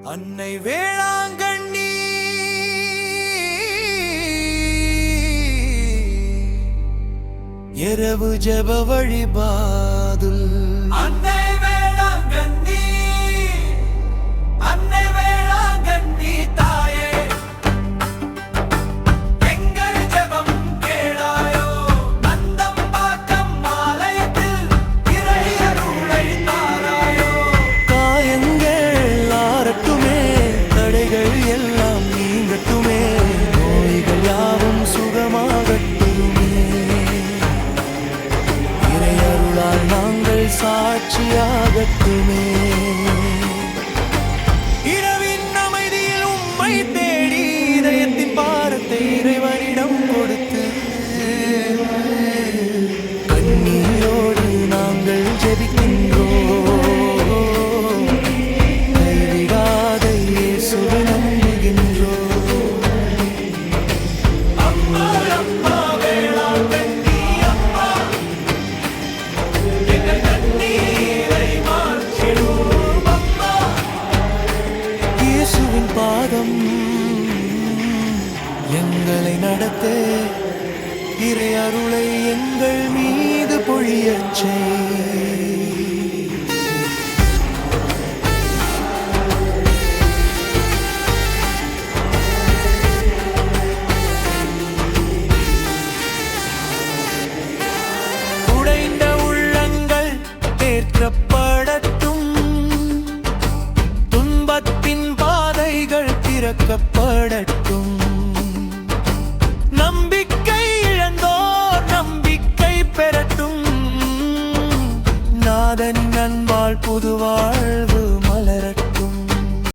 அன்னை வேளாங்கண்ணி இரவு ஜெப வழிபாதுல் அன்னை வேளாங்கண்ணி அன்னை வேளாங்கண்ணி தாயே எங்கள் ஜெபம் கேளாயோ நந்தம் பாக்கம் ஆலயத்தில் இறையருளை தாராயோ காயங்கள் ஆறட்டுமே தடைகள் எல்லாம் நீங்கட்டுமே நோய்கள் யாவும் சுகமாகட்டுமே இறையருளால் நாங்கள் சாட்சியாகட்டுமே இரவின் அமைதியில் உம்மை தேடி இதயத்தின் பாரத்தை இறைவனிடம் கொடுத்து கண்ணீரோடு நாங்கள் ஜெபிக்கின்றோம் கைவிடாத இயேசுவை நம்புகின்றோம் அம்மா அம்மா வேளாங்கண்ணி அம்மா எங்கள் கண்ணீரை மாற்றிடும் அம்மா இயேசுவின் பாதம் எங்களை நடத்த இறை அருளை எங்கள் மீது பொழியச் செய் உடைந்த உள்ளங்கள் தேற்றப்படட்டும் துன்பத்தின் பாதைகள் திறக்கப்படட்டும் நம்பிக்கை இழந்தோர் நம்பிக்கை பெறட்டும் நாதன் அன்பால் புது வாழ்வு